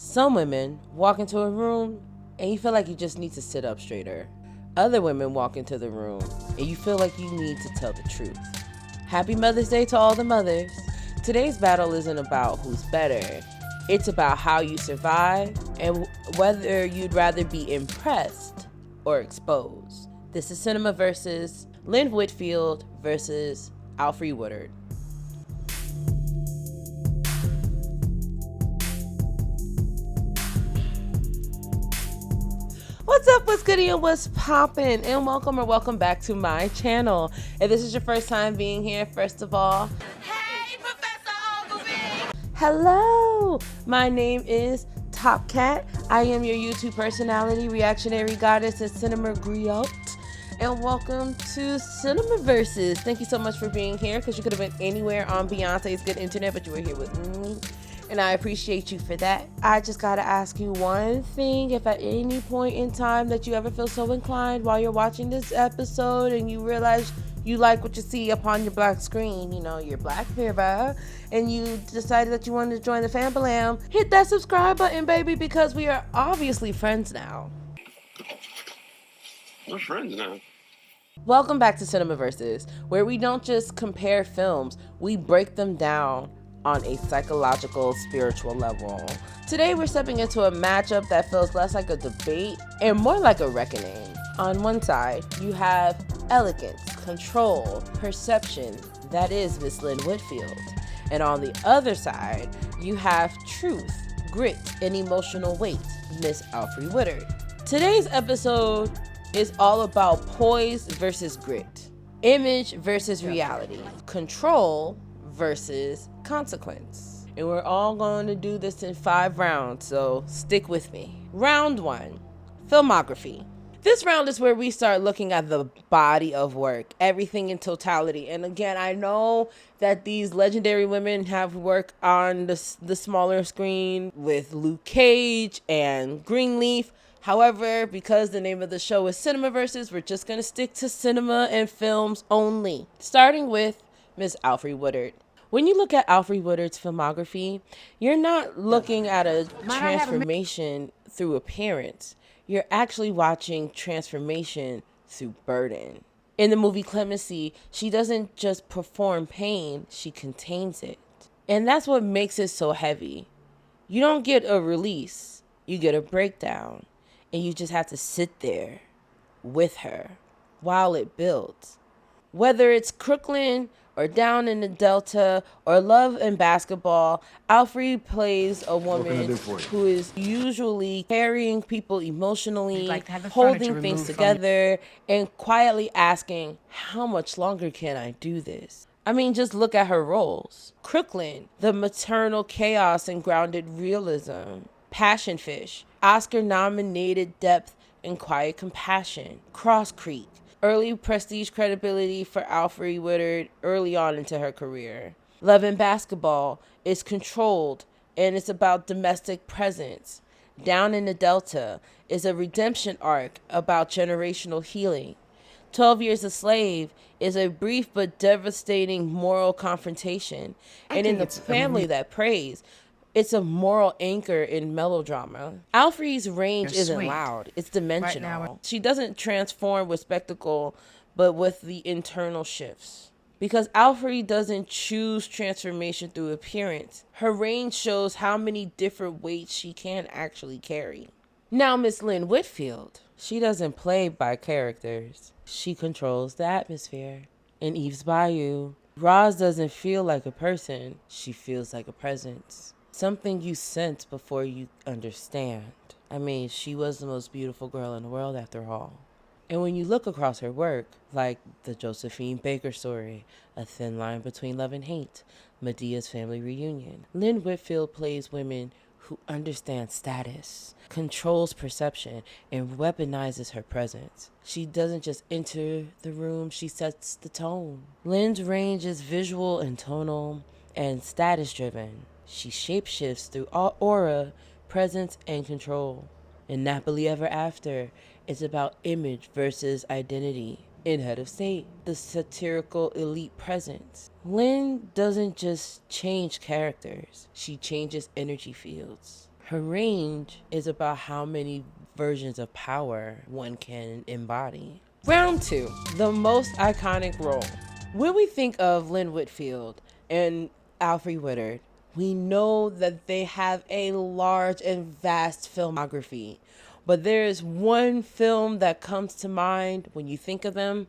Some women walk into a room and you feel like you just need to sit up straighter. Other women walk into the room and you feel like you need to tell the truth. Happy Mother's Day to all the mothers. Today's battle isn't about who's better. It's about how you survive and whether you'd rather be impressed or exposed. This is CinemaVerses, Lynn Whitfield versus Alfre Woodard. What's up, what's goody, and what's poppin'? And welcome back to my channel. If this is your first time being here, first of all, hey, Professor Ogilvy! Hello! My name is Top Cat. I am your YouTube personality, reactionary goddess, and cinema griot. And welcome to CinemaVerses. Thank you so much for being here, because you could have been anywhere on Beyonce's good internet, but you were here with me. And I appreciate you for that. I just gotta ask you one thing. If at any point in time that you ever feel so inclined while you're watching this episode and you realize you like what you see upon your black screen, you know, your black mirror, and you decided that you wanted to join the fam, hit that subscribe button, baby, because we are obviously friends now. We're friends now. Welcome back to CinemaVerses, where we don't just compare films, we break them down on a psychological, spiritual level. Today we're stepping into a matchup that feels less like a debate and more like a reckoning. On one side, you have elegance, control, perception, that is Miss Lynn Whitfield. And on the other side, you have truth, grit, and emotional weight, Miss Alfre Woodard. Today's episode is all about poise versus grit, image versus reality, control versus consequence. And we're all going to do this in 5 rounds, so stick with me. Round 1, filmography. This round is where we start looking at the body of work, everything in totality. And again, I know that these legendary women have work on the smaller screen with Luke Cage and Greenleaf. However, because the name of the show is CinemaVerses, we're just going to stick to cinema and films only. Starting with Miss Alfre Woodard. When you look at Alfre Woodard's filmography, you're not looking at a transformation through appearance. You're actually watching transformation through burden. In the movie Clemency, she doesn't just perform pain, she contains it. And that's what makes it so heavy. You don't get a release, you get a breakdown. And you just have to sit there with her while it builds. Whether it's Crooklyn or Down in the Delta or Love and Basketball, Alfre plays a woman who is usually carrying people emotionally, holding things together, and quietly asking, how much longer can I do this? I mean, just look at her roles. Crooklyn, the maternal chaos and grounded realism. Passion Fish, Oscar-nominated depth and quiet compassion. Cross Creek, early prestige credibility for Alfre Woodard early on into her career. Love and Basketball is controlled and it's about domestic presence. Down in the Delta is a redemption arc about generational healing. 12 Years a Slave is a brief but devastating moral confrontation. And in The Family That Prays, it's a moral anchor in melodrama. Alfre's range isn't loud, it's dimensional. Right, she doesn't transform with spectacle, but with the internal shifts. Because Alfre doesn't choose transformation through appearance, her range shows how many different weights she can actually carry. Now, Miss Lynn Whitfield, she doesn't play by characters. She controls the atmosphere. In Eve's Bayou, Roz doesn't feel like a person, she feels like a presence. Something you sense before you understand. I mean, she was the most beautiful girl in the world after all. And when you look across her work, like the Josephine Baker story, A Thin Line Between Love and Hate, Medea's Family Reunion, Lynn Whitfield plays women who understand status, controls perception, and weaponizes her presence. She doesn't just enter the room, she sets the tone. Lynn's range is visual and tonal and status-driven. She shapeshifts through aura, presence, and control. In Napoli Ever After, it's about image versus identity. In Head of State, the satirical elite presence. Lynn doesn't just change characters, she changes energy fields. Her range is about how many versions of power one can embody. Round 2, the most iconic role. When we think of Lynn Whitfield and Alfre Woodard, we know that they have a large and vast filmography. But there is one film that comes to mind when you think of them,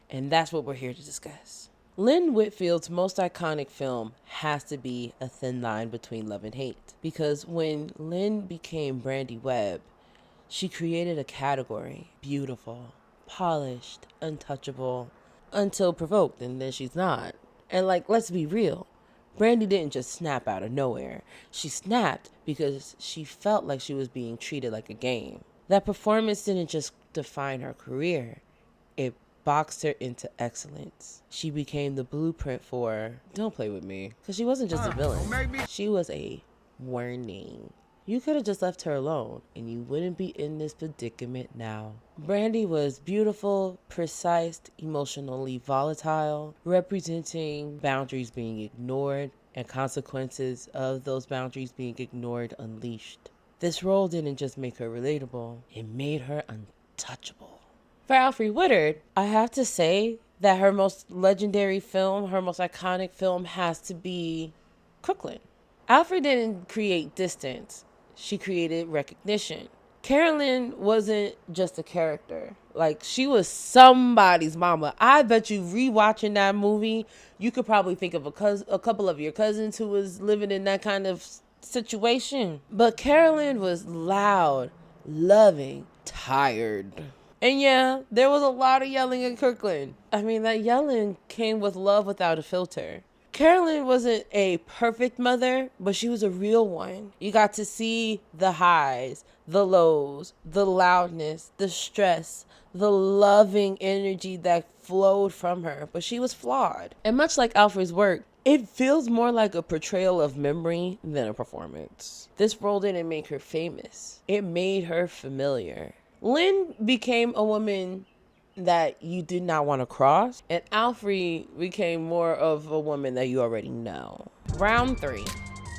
and that's what we're here to discuss. Lynn Whitfield's most iconic film has to be A Thin Line Between Love and Hate, because when Lynn became Brandy Webb, she created a category: beautiful, polished, untouchable, until provoked, and then she's not. And let's be real, Brandy didn't just snap out of nowhere. She snapped because she felt like she was being treated like a game. That performance didn't just define her career, it boxed her into excellence. She became the blueprint for Don't Play With Me, because she wasn't just a villain, she was a warning. You could have just left her alone and you wouldn't be in this predicament now. Brandy was beautiful, precise, emotionally volatile, representing boundaries being ignored and consequences of those boundaries being ignored unleashed. This role didn't just make her relatable, it made her untouchable. For Alfre Woodard, I have to say that her most legendary film, her most iconic film, has to be Crooklyn. Alfre didn't create distance, she created recognition. Carolyn wasn't just a character. She was somebody's mama. I bet you rewatching that movie, you could probably think of a couple of your cousins who was living in that kind of situation. But Carolyn was loud, loving, tired. And yeah, there was a lot of yelling in Crooklyn. I mean, that yelling came with love without a filter. Carolyn wasn't a perfect mother, but she was a real one. You got to see the highs, the lows, the loudness, the stress, the loving energy that flowed from her, but she was flawed. And much like Alfre's work, it feels more like a portrayal of memory than a performance. This role didn't make her famous. It made her familiar. Lynn became a woman that you did not want to cross, and Alfre became more of a woman that you already know. Round 3,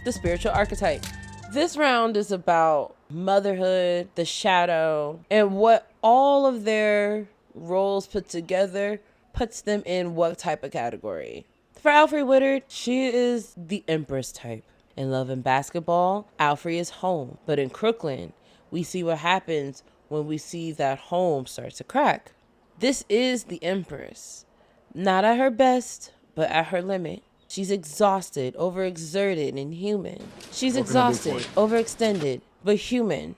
the spiritual archetype. This round is about motherhood, the shadow, and what all of their roles put together puts them in what type of category. For Alfre Woodard, she is the Empress type. In Love and Basketball, Alfre is home, but in Crooklyn, we see what happens when we see that home start to crack. This is the Empress, not at her best, but at her limit. She's exhausted, overexerted, and human. She's exhausted, overextended, but human.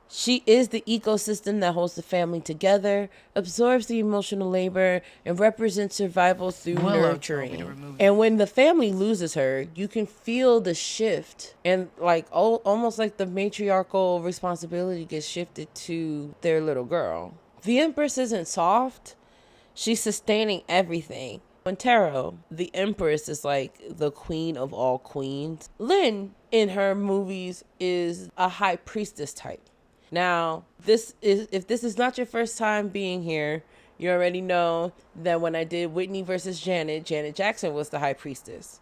She is the ecosystem that holds the family together, absorbs the emotional labor, and represents survival through nurturing. And when the family loses her, you can feel the shift, and almost like the matriarchal responsibility gets shifted to their little girl. The Empress isn't soft, she's sustaining everything. In tarot, the Empress is like the queen of all queens. Lynn, in her movies, is a high priestess type. Now, if this is not your first time being here, you already know that when I did Whitney versus Janet Jackson was the high priestess.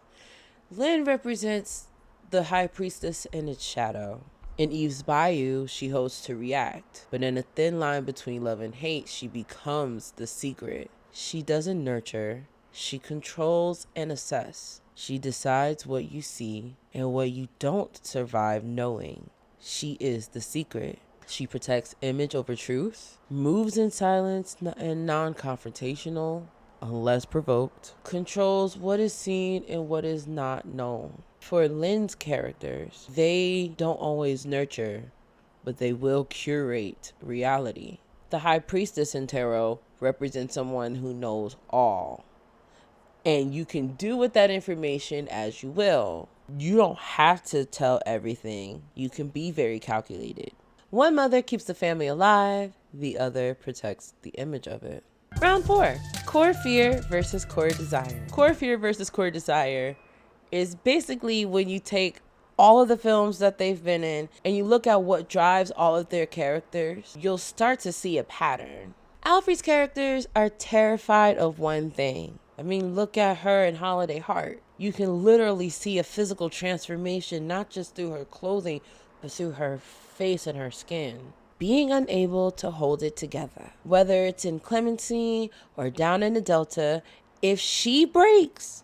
Lynn represents the high priestess in its shadow. In Eve's Bayou, she hopes to react, but in A Thin Line Between Love and Hate, she becomes the secret. She doesn't nurture, she controls and assess. She decides what you see and what you don't survive knowing. She is the secret. She protects image over truth, moves in silence and non-confrontational, unless provoked, controls what is seen and what is not known. For Lynn's characters, they don't always nurture, but they will curate reality. The High Priestess in tarot represents someone who knows all. And you can do with that information as you will. You don't have to tell everything. You can be very calculated. One mother keeps the family alive, the other protects the image of it. Round 4, core fear versus core desire. Core fear versus core desire is basically when you take all of the films that they've been in and you look at what drives all of their characters, you'll start to see a pattern. Alfre's characters are terrified of one thing. I mean, look at her in Holiday Heart. You can literally see a physical transformation, not just through her clothing, but through her face and her skin. Being unable to hold it together. Whether it's in Clemency or down in the Delta, if she breaks,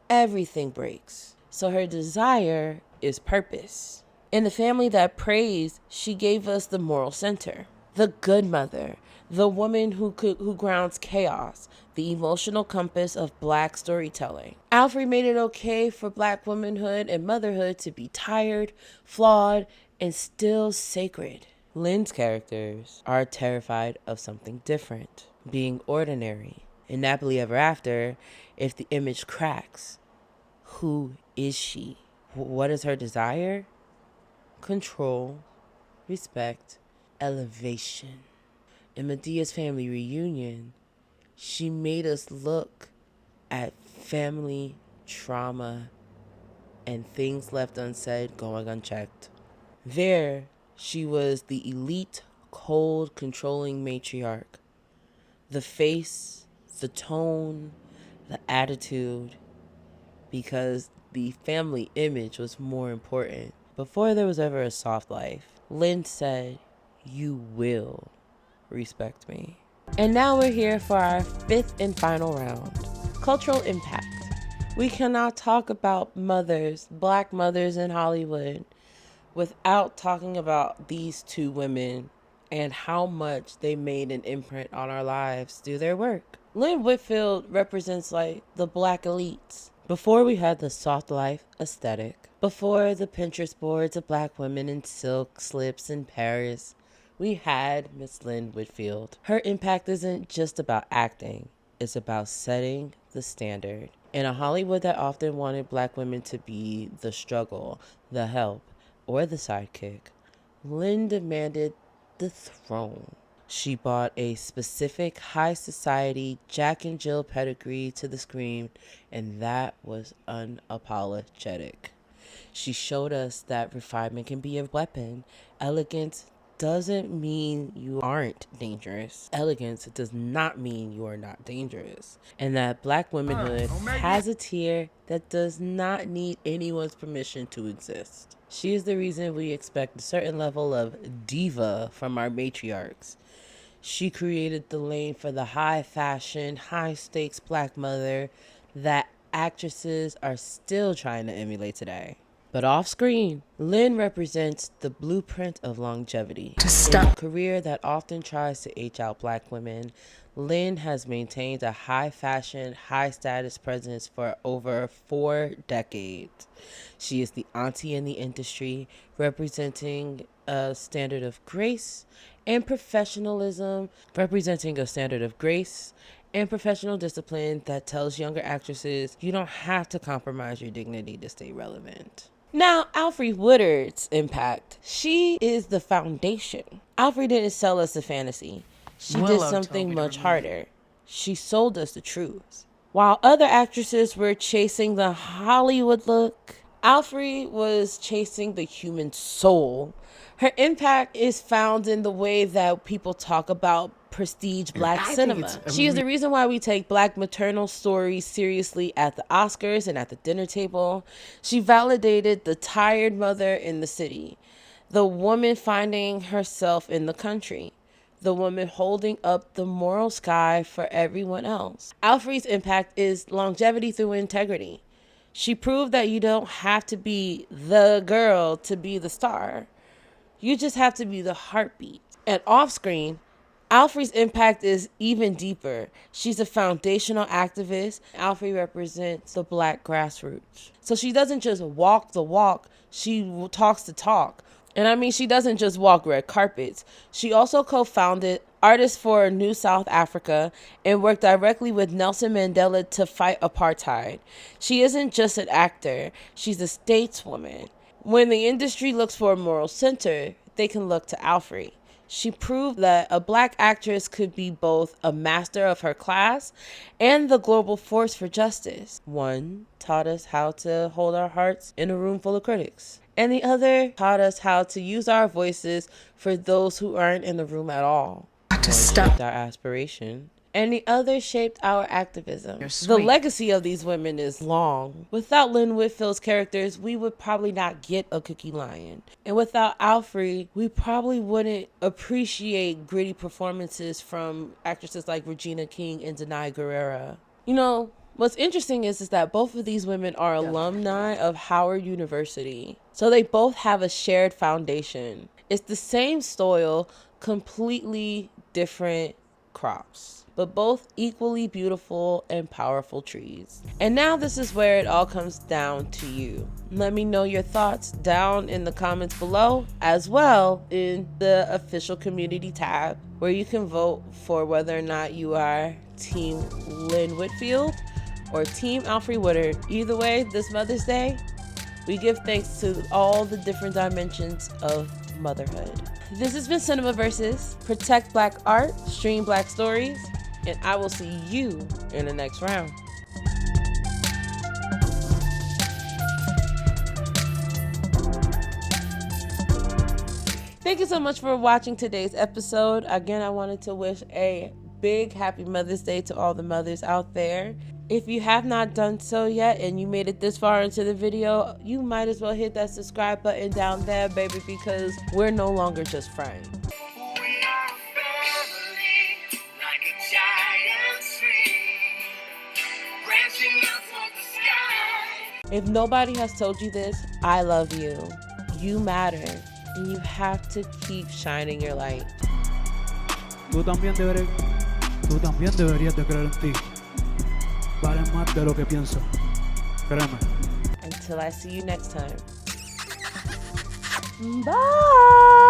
everything breaks. So her desire is purpose. In the family that prays, she gave us the moral center, the good mother, the woman who grounds chaos, the emotional compass of Black storytelling. Alfre made it okay for Black womanhood and motherhood to be tired, flawed, and still sacred. Lynn's characters are terrified of something different, being ordinary. In Happily Ever After, if the image cracks, who is she? What is her desire? Control, respect, elevation. In Medea's family reunion, she made us look at family trauma and things left unsaid going unchecked. There, she was the elite, cold, controlling matriarch. The face, the tone, the attitude, because the family image was more important. Before there was ever a soft life, Lynn said, "You will respect me." And now we're here for our fifth and final round, cultural impact. We cannot talk about mothers, Black mothers in Hollywood, without talking about these two women and how much they made an imprint on our lives through their work. Lynn Whitfield represents like the Black elites. Before we had the soft life aesthetic, before the Pinterest boards of Black women in silk slips in Paris, we had Miss Lynn Whitfield. Her impact isn't just about acting, it's about setting the standard. In a Hollywood that often wanted Black women to be the struggle, the help, or the sidekick, Lynn demanded the throne. She brought a specific high society Jack and Jill pedigree to the screen, and that was unapologetic. She showed us that refinement can be a weapon. Elegance doesn't mean you aren't dangerous. Elegance does not mean you are not dangerous. And that Black womanhood has a tier that does not need anyone's permission to exist. She is the reason we expect a certain level of diva from our matriarchs. She created the lane for the high fashion, high stakes Black mother that actresses are still trying to emulate today. But off screen, Lynn represents the blueprint of longevity. In a career that often tries to age out Black women, Lynn has maintained a high fashion, high status presence for over 4 decades. She is the auntie in the industry, representing a standard of grace and professionalism, and professional discipline that tells younger actresses you don't have to compromise your dignity to stay relevant. Now, Alfre Woodard's impact. She is the foundation. Alfre didn't sell us a fantasy. She did something much harder. She sold us the truth. While other actresses were chasing the Hollywood look, Alfre was chasing the human soul. Her impact is found in the way that people talk about prestige Black cinema. She is the reason why we take Black maternal stories seriously at the Oscars and at the dinner table. She validated the tired mother in the city, the woman finding herself in the country, the woman holding up the moral sky for everyone else. Alfre's impact is longevity through integrity. She proved that you don't have to be the girl to be the star. You just have to be the heartbeat. And off screen, Alfre's impact is even deeper. She's a foundational activist. Alfre represents the Black grassroots. So she doesn't just walk the walk, she talks the talk. And I mean, she doesn't just walk red carpets. She also co-founded Artists for New South Africa and worked directly with Nelson Mandela to fight apartheid. She isn't just an actor, she's a stateswoman. When the industry looks for a moral center, they can look to Alfre. She proved that a Black actress could be both a master of her class and the global force for justice. One taught us how to hold our hearts in a room full of critics, and the other taught us how to use our voices for those who aren't in the room at all. One shaped our aspiration, and the other shaped our activism. The legacy of these women is long. Without Lynn Whitfield's characters, we would probably not get a Cookie Lion. And without Alfre, we probably wouldn't appreciate gritty performances from actresses like Regina King and Denai Guerrera. You know, what's interesting is that both of these women are alumni of Howard University. So they both have a shared foundation. It's the same soil, completely different crops, but both equally beautiful and powerful trees. And now this is where it all comes down to you. Let me know your thoughts down in the comments below, as well in the official community tab, where you can vote for whether or not you are Team Lynn Whitfield or Team Alfre Woodard. Either way, this Mother's Day, we give thanks to all the different dimensions of motherhood. This has been CinemaVerses. Protect Black art, stream Black stories, and I will see you in the next round. Thank you so much for watching today's episode. Again, I wanted to wish a big happy Mother's Day to all the mothers out there. If you have not done so yet and you made it this far into the video, you might as well hit that subscribe button down there, baby, because we're no longer just friends. If nobody has told you this, I love you. You matter, and you have to keep shining your light. Tú también deberías de creer en ti. Vale más de lo que pienso. Créeme. Until I see you next time. Bye.